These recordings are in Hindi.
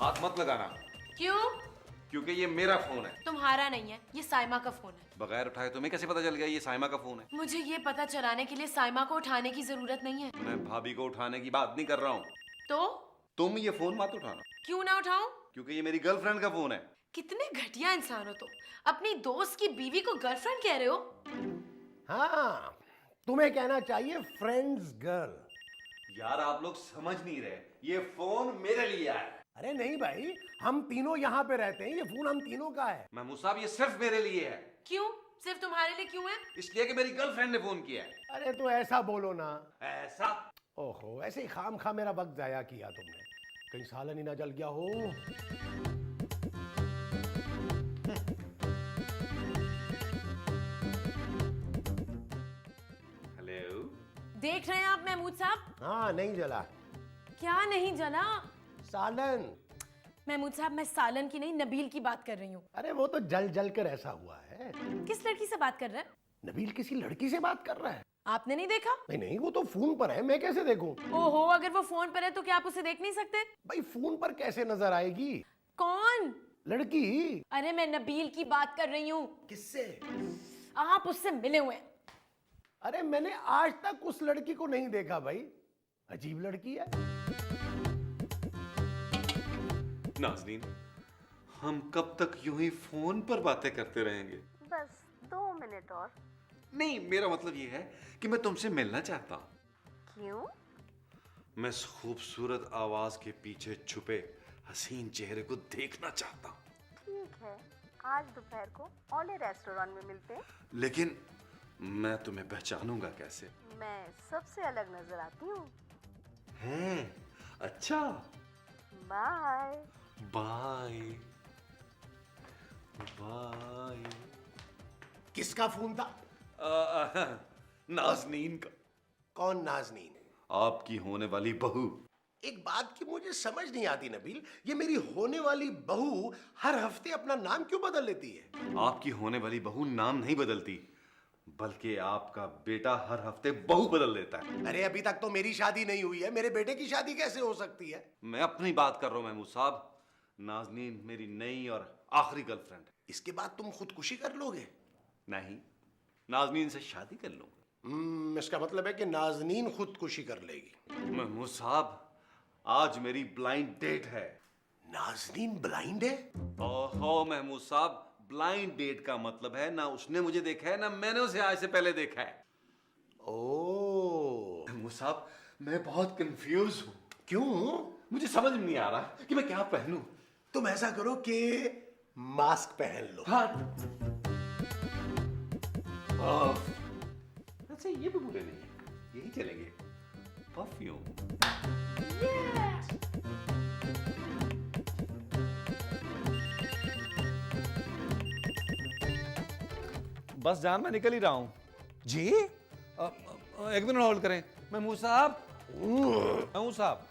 हाथ मत लगाना, क्यों? क्योंकि ये मेरा फोन है। तुम्हारा नहीं है, ये साइमा का फोन है। बगैर उठाए तुम्हें कैसे पता चल गया ये साइमा का फोन है? मुझे ये पता चलाने के लिए साइमा को उठाने की जरूरत नहीं है। मैं भाभी को उठाने की बात नहीं कर रहा हूँ। तो तुम ये फोन मत उठाना, क्यों ना उठाऊं? क्योंकि ये मेरी गर्लफ्रेंड का फोन है। कितने घटिया इंसान हो तुम, अपनी दोस्त की बीवी को गर्लफ्रेंड कह रहे हो। हाँ, तुम्हें कहना चाहिए फ्रेंड्स गर्ल। यार आप लोग समझ नहीं रहे, ये फोन मेरे लिए आया है। अरे नहीं भाई, हम तीनों यहाँ पे रहते हैं, ये फोन हम तीनों का है। महमूद साहब ये सिर्फ मेरे लिए है। क्यों? सिर्फ तुम्हारे लिए क्यों है? इसलिए कि मेरी गर्लफ्रेंड ने फोन किया है। अरे तो ऐसा बोलो ना। ऐसा? ओहो, ऐसे ही खाम खा मेरा वक्त जाया किया तुमने, कहीं सालन ही ना जल गया हो। हेलो, देख रहे हैं आप महमूद साहब? हाँ, नहीं जला क्या नहीं जला? सालन। महमूद साहब, मैं सालन की नहीं नबील की बात कर रही हूँ। अरे वो तो जल जल कर ऐसा हुआ है। किस लड़की से बात कर रहे हैं? नबील किसी लड़की से बात कर रहा है। आपने नहीं देखा? नहीं नहीं, वो तो फोन पर है, मैं कैसे देखूं? ओहो, अगर वो फोन पर है तो क्या आप उसे देख नहीं सकते? भाई फोन पर कैसे नजर आएगी कौन? लड़की? अरे मैं नबील की बात कर रही हूँ। किससे? आप उससे मिले हुए हैं। अरे मैंने आज तक उस लड़की को नहीं देखा भाई, अजीब लड़की है। नाज़नीन, हम कब तक यूं ही फोन पर बातें करते रहेंगे? बस 2 मिनट और। नहीं, मेरा मतलब ये है कि मैं तुमसे मिलना चाहता हूँ। क्यों? मैं इस खूबसूरत आवाज के पीछे छुपे हसीन चेहरे को देखना चाहता हूँ। ठीक है, आज दोपहर को ओले रेस्टोरेंट में मिलते हैं। लेकिन मैं तुम्हें पहचानूंगा कैसे? मैं सबसे अलग नजर आती हूँ। हैं? अच्छा, बाय। Bye bye. किसका फोन था? नाज़नीन का। कौन नाज़नीन? आपकी होने वाली बहू। एक बात की मुझे समझ नहीं आती नबील, ये मेरी होने वाली बहू हर हफ्ते अपना नाम क्यों बदल लेती है? आपकी होने वाली बहू नाम नहीं बदलती, बल्कि आपका बेटा हर हफ्ते बहू बदल लेता है। अरे अभी तक तो मेरी शादी नहीं हुई है, मेरे बेटे की शादी कैसे हो सकती है? मैं अपनी बात कर रहा हूं महमूद साहब। नाज़नीन मेरी नई और आखिरी गर्लफ्रेंड है। इसके बाद तुम खुदकुशी कर लोगे? नहीं, नाज़नीन से शादी कर लूंगा। इसका मतलब है कि नाज़नीन खुदकुशी कर लेगी। महमूद साहब, आज मेरी ब्लाइंड डेट है। नाज़नीन ब्लाइंड है? ओहो महमूद साहब, ब्लाइंड डेट का मतलब है ना उसने मुझे देखा है ना मैंने उसे आज से पहले देखा है। ओह, महमूद साहब, मैं बहुत कंफ्यूज हूँ। क्यों? मुझे समझ में नहीं आ रहा कि मैं क्या पहनूं। तुम ऐसा करो कि मास्क पहन लो। हाँ। अच्छा, ये भी बुरे नहीं है, यही चलेंगे। परफ्यूम। बस जान, मैं निकल ही रहा हूँ। जी? एक मिनट होल्ड करें। महमूद साहब, महमूद साहब,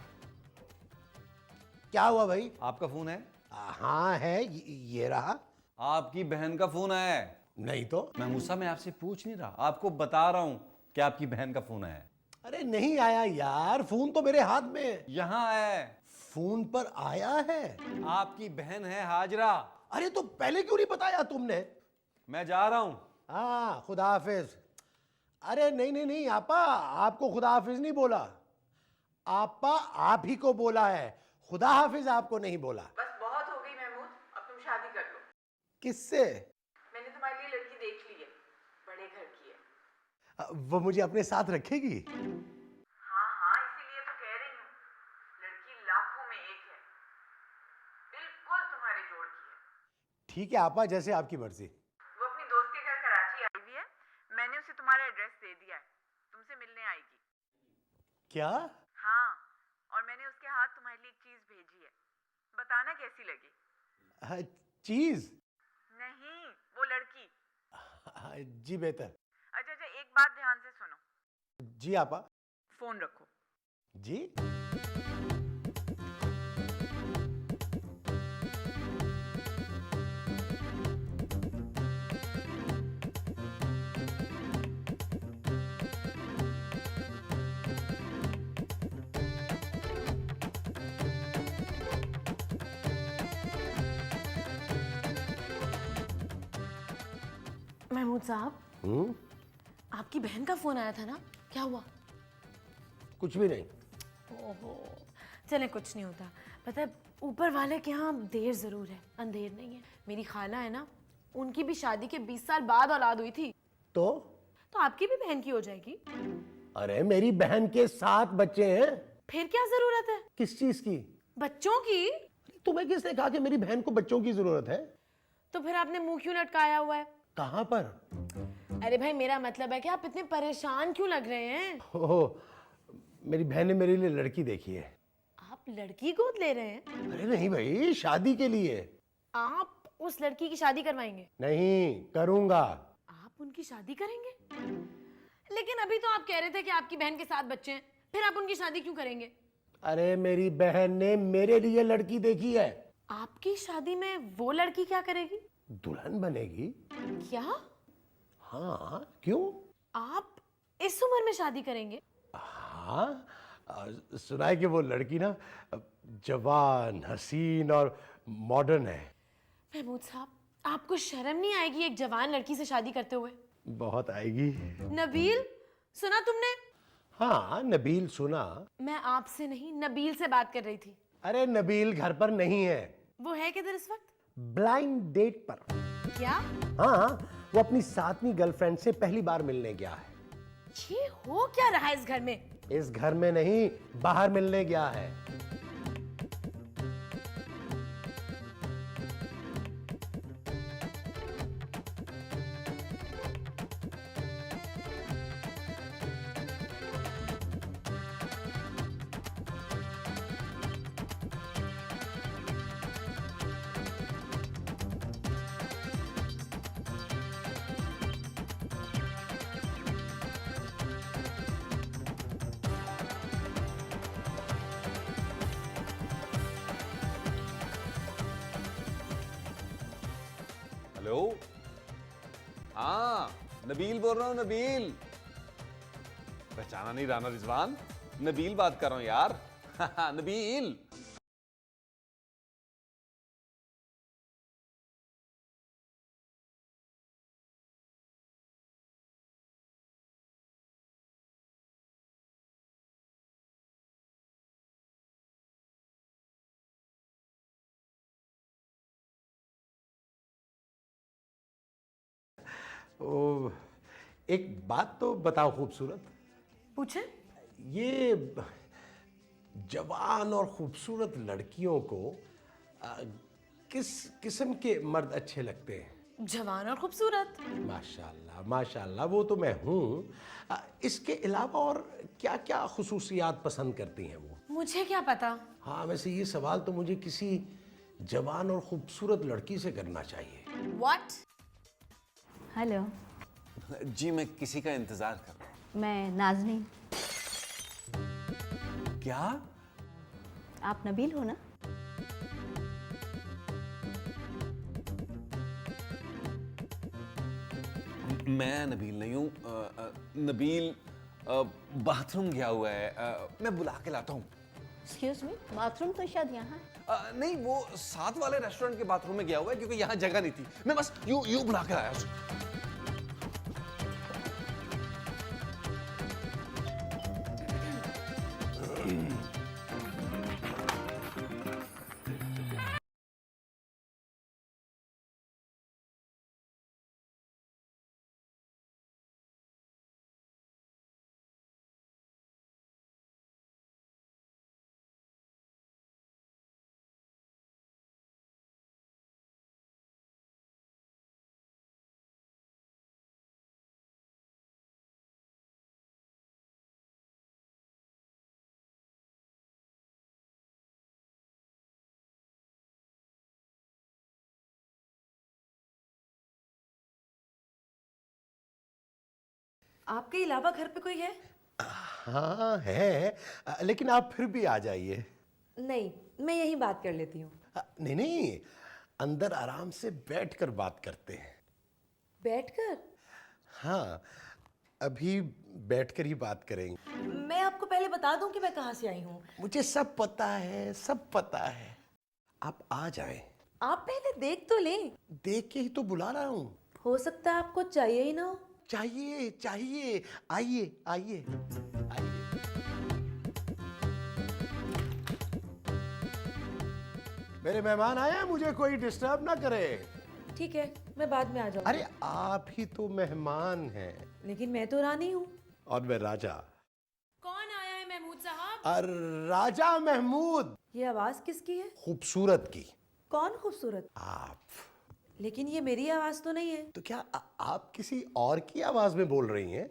क्या हुआ भाई? आपका फोन है? हाँ है, ये रहा। आपकी बहन का फोन आया है। नहीं तो? महमूद साहब, मैं आपसे पूछ नहीं रहा, आपको बता रहा हूं कि आपकी बहन का फोन आया है। अरे नहीं आया यार, फोन तो मेरे हाथ में है। यहां है। फोन पर आया है? आपकी बहन है हाजरा। अरे तो पहले क्यों नहीं बताया तुमने? मैं जा रहा हूं। हाँ, खुदा हाफिज। अरे नहीं नहीं नहीं आपा, आपको खुदा हाफिज नहीं बोला, आपा आप ही को बोला है, खुदा हाफिज आपको नहीं बोला। बस बहुत हो गई महमूद, अब तुम शादी कर लो। किससे? मैंने तुम्हारे लिए लड़की देख ली है, बड़े घर की है। वो मुझे अपने साथ रखेगी? हाँ हाँ, इसीलिए तो कह रही हूँ, लड़की लाखों में एक है, बिल्कुल तुम्हारे जोड़ की है। ठीक है आपा, जैसे आपकी मर्जी। वो अपनी दोस्त के घर कराची आई हुई है, मैंने उसे तुम्हारा एड्रेस दे दिया है, तुमसे मिलने आएगी। क्या? हाँ, और मैंने उसके हाथ तुम्हारे लिए एक चीज भेजी है, बताना कैसी लगी। चीज? नहीं, वो लड़की। जी बेहतर। अच्छा अच्छा, एक बात ध्यान से सुनो। जी आपा। फोन रखो। जी। महमूद साहब, आपकी बहन का फोन आया था ना, क्या हुआ? कुछ भी नहीं। ओहो, चले कुछ नहीं होता। पता है ऊपर वाले के यहाँ देर जरूर है, अंधेर नहीं है। मेरी खाला है ना, उनकी भी शादी के 20 साल बाद औलाद हुई थी, तो आपकी भी बहन की हो जाएगी। अरे मेरी बहन के 7 बच्चे हैं। फिर क्या जरूरत है किस चीज की? बच्चों की? तुम्हें किसने कहा कि मेरी बहन को बच्चों की जरूरत है? तो फिर आपने मुंह क्यों लटकाया हुआ है? कहां पर? अरे भाई मेरा मतलब है कि आप इतने परेशान क्यों लग रहे हैं? ओहो, मेरी बहन ने मेरे लिए लड़की देखी है। आप लड़की गोद ले रहे हैं? अरे नहीं भाई, शादी के लिए। आप उस लड़की की शादी करवाएंगे? नहीं करूंगा। आप उनकी शादी करेंगे? लेकिन अभी तो आप कह रहे थे कि आपकी बहन के 7 बच्चे हैं, फिर आप उनकी शादी क्यों करेंगे? अरे मेरी बहन ने मेरे लिए लड़की देखी है। आपकी शादी में वो लड़की क्या करेगी? दुल्हन बनेगी। क्या? हाँ, क्यों? आप इस उम्र में शादी करेंगे? हाँ, सुना है कि वो लड़की ना जवान, हसीन और मॉडर्न है। महमूद साहब, आपको शर्म नहीं आएगी एक जवान लड़की से शादी करते हुए? बहुत आएगी। नबील, सुना तुमने? हाँ, नबील सुना। मैं आपसे नहीं, नबील से बात कर रही थी। अरे नबील घर पर नहीं है। वो है किधर इस वक्त? ब्लाइंड डेट पर। क्या? हाँ, वो अपनी 7वीं गर्लफ्रेंड से पहली बार मिलने गया है। ये हो क्या रहा है इस घर में? इस घर में नहीं, बाहर मिलने गया है। हेलो, हाँ नबील बोल रहा हूँ। नबील, पहचाना नहीं राना रिजवान? नबील बात कर रहा हूँ यार। नबील। ओ, एक बात तो बताओ खूबसूरत, पूछे? ये जवान और खूबसूरत लड़कियों को किस किस्म के मर्द अच्छे लगते हैं? जवान और खूबसूरत। माशाल्लाह माशाल्लाह, वो तो मैं हूँ। इसके अलावा और क्या क्या खुसूसियात पसंद करती हैं वो? मुझे क्या पता। हाँ, वैसे ये सवाल तो मुझे किसी जवान और खूबसूरत लड़की से करना चाहिए। What? हेलो, जी मैं किसी का इंतजार कर रहा हूँ। मैं नाज़नीन। क्या? आप नबील हो ना? मैं नबील नहीं हूँ। नबील बाथरूम गया हुआ है। मैं बुला के लाता हूँ। एक्सक्यूज मी, बाथरूम तो शायद यहाँ है। नहीं, वो साथ वाले रेस्टोरेंट के बाथरूम में गया हुआ है क्योंकि यहाँ जगह नहीं थी। मैं बस यूं बुला के लाया उसे। आपके अलावा घर पे कोई है? हाँ है, लेकिन आप फिर भी आ जाइए। नहीं, मैं यहीं बात कर लेती हूँ। नहीं नहीं, अंदर आराम से बैठकर बात करते हैं। बैठकर? हाँ, अभी बैठकर ही बात करेंगे। मैं आपको पहले बता दूं कि मैं कहाँ से आई हूँ। मुझे सब पता है, सब पता है। आप आ जाएं। आप पहले देख तो लें। देख के ही तो बुला रहा हूँ। हो सकता है आपको चाहिए ही ना हो। चाहिए चाहिए, आइए आइए आइए। मेरे मेहमान आए हैं, मुझे कोई डिस्टर्ब ना करे। ठीक है, मैं बाद में आ जाऊँ। अरे आप ही तो मेहमान हैं। लेकिन मैं तो रानी हूँ। और मैं राजा। कौन आया है महमूद साहब? राजा महमूद। ये आवाज किसकी है? खूबसूरत की। कौन खूबसूरत? आप। लेकिन ये मेरी आवाज तो नहीं है। तो क्या आप किसी और की आवाज में बोल रही हैं?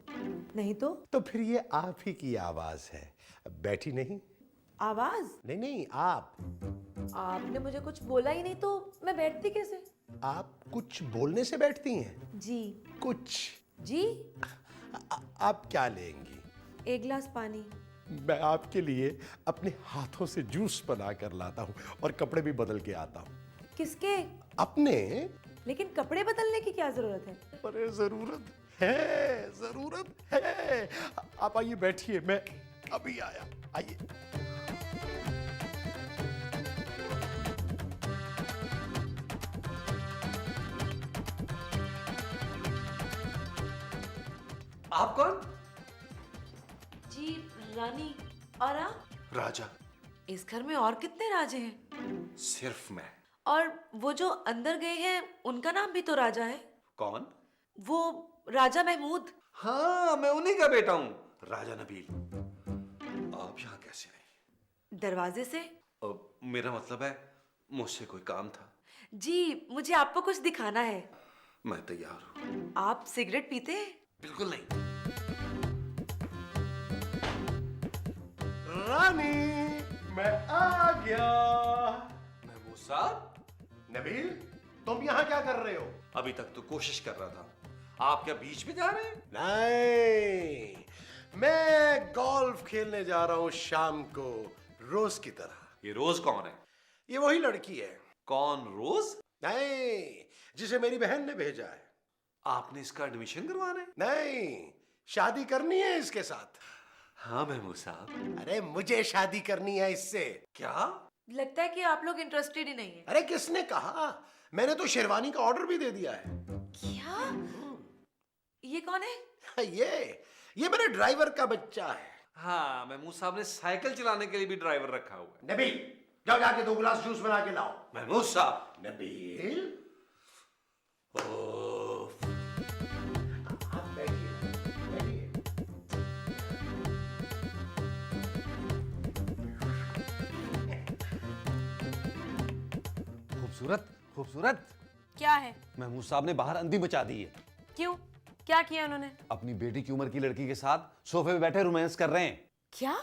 नहीं तो फिर ये आप ही की आवाज है। बैठी नहीं? आवाज? नहीं नहीं, आप। आपने मुझे कुछ बोला ही नहीं तो मैं बैठती कैसे? आप कुछ बोलने से बैठती हैं? जी। कुछ। जी। आप क्या लेंगी? एक गिलास पानी। मैं आपके लिए अपने हाथों से जूस बना कर लाता हूँ और कपड़े भी बदल के आता हूँ। किसके? अपने। लेकिन कपड़े बदलने की क्या जरूरत है? अरे जरूरत है, जरूरत है। आप आइए बैठिए, मैं अभी आया। आइए। आप कौन? जी रानी। और आप? राजा। इस घर में और कितने राजे हैं? सिर्फ मैं। और वो जो अंदर गए हैं उनका नाम भी तो राजा है। कौन? वो राजा महमूद। हाँ, मैं उन्हीं का बेटा हूँ, राजा नबील। आप यहाँ कैसे आई? दरवाजे से। मेरा मतलब है मुझसे कोई काम था। जी मुझे आपको कुछ दिखाना है। मैं तैयार हूँ। आप सिगरेट पीते हैं? बिल्कुल नहीं। रानी, मैं आ गया। महमूद साहब। नबील, तुम यहाँ क्या कर रहे हो? अभी तक तो कोशिश कर रहा था। आप क्या बीच में जा रहे हैं? नहीं, मैं गोल्फ खेलने जा रहा हूँ शाम को, रोज की तरह। ये रोज कौन है? ये वही लड़की है। कौन रोज? नहीं, जिसे मेरी बहन ने भेजा है। आपने इसका एडमिशन करवाना है? नहीं, शादी करनी है इसके साथ। हाँ महमूद साहब। अरे मुझे शादी करनी है इससे। क्या? लगता है कि आप लोग इंटरेस्टेड ही नहीं है। अरे किसने कहा? मैंने तो शेरवानी का ऑर्डर भी दे दिया है। क्या? ये कौन है? ये मेरे ड्राइवर का बच्चा है। हाँ, महमूद साहब ने साइकिल चलाने के लिए भी ड्राइवर रखा हुआ है। नबील, जाओ जाके 2 गिलास जूस बना के लाओ। महमूद साहब। नबील, ओफ। आप बैठिए, बैठिए। खूबसूरत, खूबसूरत। क्या है? महमूद साहब ने बाहर अंधी मचा दी है। क्यों? क्या किया उन्होंने? अपनी बेटी की उम्र की लड़की के साथ सोफे पे बैठे रोमांस कर रहे हैं। क्या?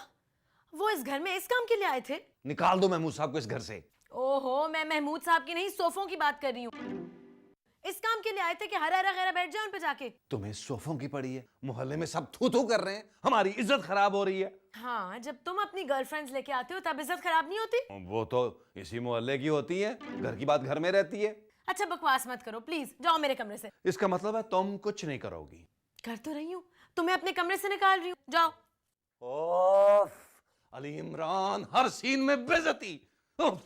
वो इस घर में इस काम के लिए आए थे? निकाल दो महमूद साहब को इस घर से। ओहो, मैं महमूद साहब की नहीं सोफों की बात कर रही हूँ। इस काम के लिए आए थे कि हरा हरा गहरा बैठ जाए उन पे जाके। तुम्हें सोफों की पड़ी है, मोहल्ले में सब थू थू कर रहे हैं, हमारी इज्जत खराब हो रही है। हाँ, जब तुम अपनी गर्लफ्रेंड्स लेके आते हो तब इज्जत खराब नहीं होती? वो तो इसी मोहल्ले की होती है, घर की बात घर में रहती है। अच्छा बकवास मत करो प्लीज, जाओ मेरे कमरे से। इसका मतलब है तुम कुछ नहीं करोगी। कर तो रही हूँ, तुम्हें अपने कमरे से निकाल रही हूँ, जाओ। ओफ, अली इमरान हर सीन में बेइज्जती। उफ।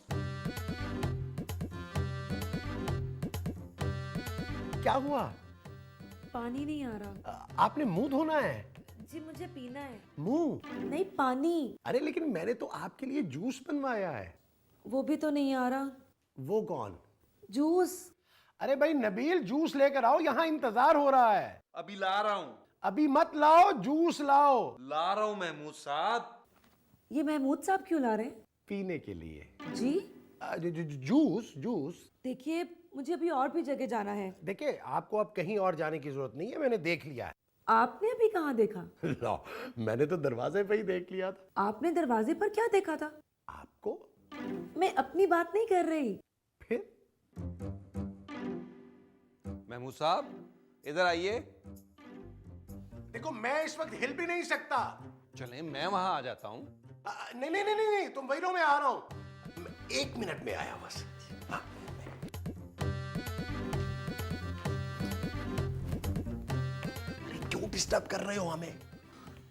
क्या हुआ? पानी नहीं आ रहा। आपने मुंह धोना है? जी मुझे पीना है। मुंह? नहीं पानी। अरे लेकिन मैंने तो आपके लिए जूस बनवाया है। वो भी तो नहीं आ रहा। वो कौन? जूस। अरे भाई नबील, जूस लेकर आओ, यहाँ इंतजार हो रहा है। अभी ला रहा हूँ। अभी मत लाओ, जूस लाओ। ला रहा हूँ महमूद साहब। ये महमूद साहब क्यों ला रहे हैं? पीने के लिए। जी जूस जूस। देखिए मुझे अभी और भी जगह जाना है। देखिए, आपको अब कहीं और जाने की जरूरत नहीं है, मैंने देख लिया है। आपने अभी कहाँ देखा? लो, मैंने तो दरवाजे पे ही देख लिया था। आपने दरवाजे पर क्या देखा था? आपको? मैं अपनी बात नहीं कर रही। फिर? महमूद साहब इधर आइए। देखो, मैं इस वक्त हिल भी नहीं सकता। चलें, मैं वहां आ जाता हूँ। नहीं नहीं नहीं नहीं, तुम वही रहो, मैं आ रहा हूं। 1 मिनट में आया बस। हाँ। अरे क्यों डिस्टर्ब कर रहे हो हमें?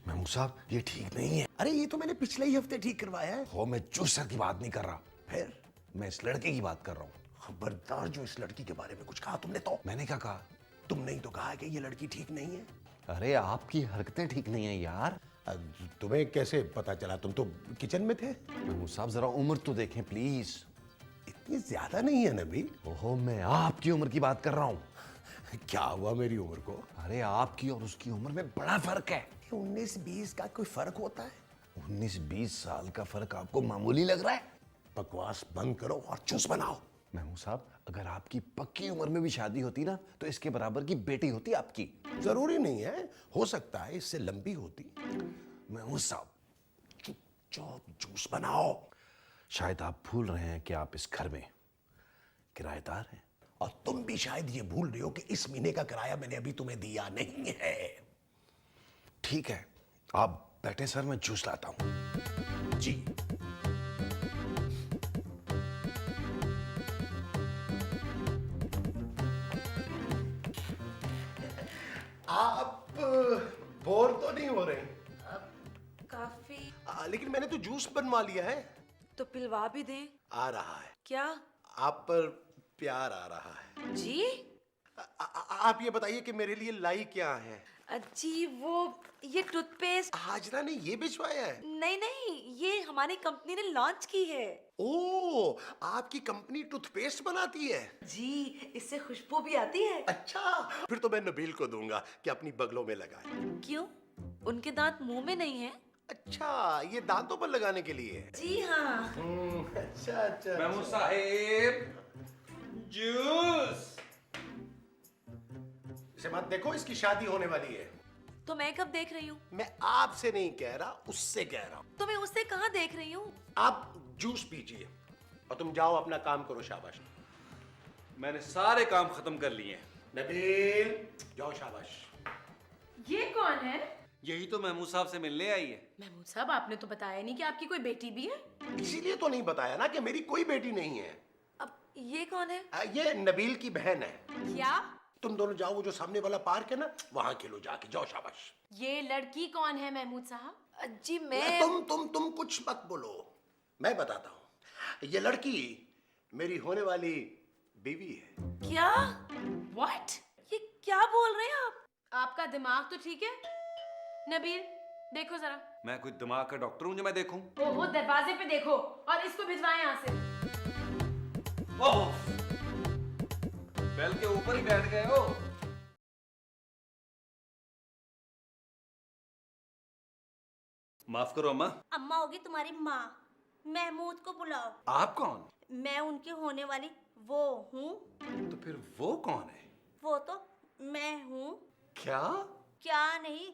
महमूद साहब ये ठीक नहीं है। अरे ये तो मैंने पिछले ही हफ्ते ठीक करवाया है। हो, मैं जूसर की बात नहीं कर रहा, फिर? मैं इस लड़के की बात कर रहा हूँ। खबरदार जो इस लड़की के बारे में कुछ कहा तुमने तो। मैंने क्या कहा? तुमने ही तो कहा कि ये लड़की ठीक नहीं है। अरे आपकी हरकतें ठीक नहीं है यार। तुम्हें कैसे पता चला? तुम तो किचन में थे। महमूद साहब जरा उम्र तो देखें प्लीज। इतनी ज्यादा नहीं है नबील। ओहो, मैं आपकी उम्र की बात कर रहा हूँ। क्या हुआ मेरी उम्र को? अरे आपकी और उसकी उम्र में बड़ा फर्क है। 19-20 का कोई फर्क होता है? 19-20 साल का फर्क आपको मामूली लग रहा है? बकवास बंद करो और जूस बनाओ। महमूद साहब, अगर आपकी पक्की उम्र में भी शादी होती ना तो इसके बराबर की बेटी होती आपकी। जरूरी नहीं है, हो सकता है इससे लंबी होती। महमूद साहब, चुपचाप जूस बनाओ। शायद आप भूल रहे हैं कि आप इस घर में किराएदार हैं। और तुम भी शायद ये भूल रहे हो कि इस महीने का किराया मैंने अभी तुम्हें दिया नहीं है। ठीक है, आप बैठे सर, मैं जूस लाता हूं। जी। आप बोर तो नहीं हो रहे? काफी। लेकिन मैंने तो जूस बनवा लिया है। तो पिलवा भी दें। आ रहा है। क्या? आप पर प्यार आ रहा है। जी? आप ये बताइए कि मेरे लिए लाई क्या है? जी वो ये टूथपेस्ट। हाजरा ने ये भिजवाया है? नहीं नहीं, ये हमारी कंपनी ने लॉन्च की है। ओ, आपकी कंपनी टूथपेस्ट बनाती है? जी, इससे खुशबू भी आती है। अच्छा, फिर तो मैं नबील को दूंगा कि अपनी बगलों में लगाए। क्यों? उनके दांत मुंह में नहीं है। अच्छा, ये दांतों पर लगाने के लिए है। जी हाँ। अच्छा अच्छा। महमूद साहिब, जूस। इसे मत देखो, इसकी शादी होने वाली है। तो मैं कब देख रही हूँ? मैं आपसे नहीं कह रहा, उससे कह रहा हूँ। तो मैं उससे कहाँ देख रही हूँ? आप जूस पीजिए और तुम जाओ अपना काम करो। शाबाश। मैंने सारे काम खत्म कर लिए हैं। नबील, जाओ। शाबाश। ये कौन है? यही तो महमूद साहब से मिलने आई है। महमूद साहब, आपने तो बताया नहीं कि आपकी कोई बेटी भी है। इसीलिए तो नहीं बताया ना कि मेरी कोई बेटी नहीं है। अब ये कौन है? ये नबील की बहन है। क्या? तुम दोनों जाओ, वो जो सामने वाला पार्क है ना, वहां खेलो जाके। जाओ। शाबाश। ये लड़की कौन है महमूद साहब? जी मैं। तुम कुछ मत बोलो, मैं बताता हूँ। ये लड़की मेरी होने वाली बीवी है। क्या? What? ये क्या बोल रहे हैं आप? आपका दिमाग तो ठीक है? नबील, देखो जरा। मैं कोई दिमाग का डॉक्टर हूं जो मैं देखूं? ओहो, दरवाजे पे देखो और इसको भिजवाएं यहाँ से। ओह, बेल के ऊपर ही बैठ गए हो। माफ करो अम्मा। अम्मा होगी तुम्हारी माँ। महमूद को बुलाओ। आप कौन? मैं उनकी होने वाली वो हूँ। तो फिर वो कौन है? वो तो मैं हूँ। क्या? क्या नहीं,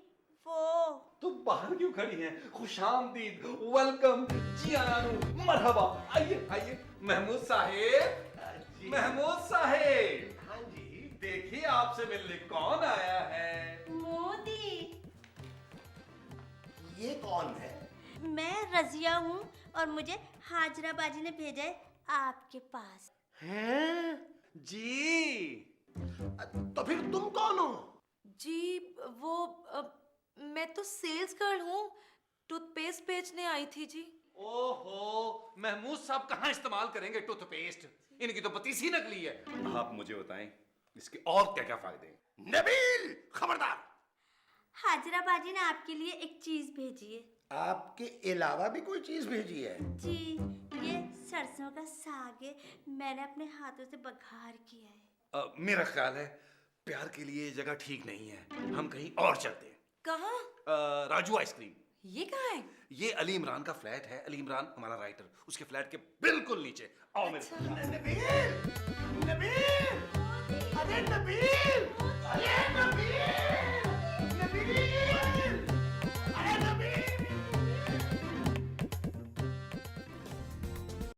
वो। तुम बाहर क्यों खड़ी हैं? खुशामदीद, वेलकम, जी आनू, मरहबा। आइए आइए। महमूद साहेब, महमूद साहेब। हाँ जी। देखिए आपसे मिलने कौन आया है। मोदी। ये कौन है? मैं रजिया हूँ और मुझे हाजरा बाजी ने भेजा है आपके पास। हैं? जी। तो फिर तुम कौन हो? जी वो मैं तो सेल्स गर्ल हूँ, टूथपेस्ट बेचने आई थी जी। ओहो, महमूद साहब कहाँ इस्तेमाल करेंगे टूथपेस्ट? इनकी तो पतीसी नकली है। आप मुझे बताएं इसके और क्या क्या फायदे हैं? नबील, खबरदार। हाजरा बाजी ने आपके लिए एक चीज भेजी है। आपके अलावा भी कोई चीज भेजी है? जी, ये सरसों का साग है, मैंने अपने हाथों से बघार किया है। मेरा ख्याल है प्यार के लिए ये जगह ठीक नहीं है, हम कहीं और चलते हैं। कहाँ? राजू आइसक्रीम। ये कहाँ है? ये अली इमरान का फ्लैट है। अली इमरान हमारा राइटर, उसके फ्लैट के बिल्कुल नीचे। आओ मेरे साथ। नबील, नबील, अरे नबील, अरे नबील।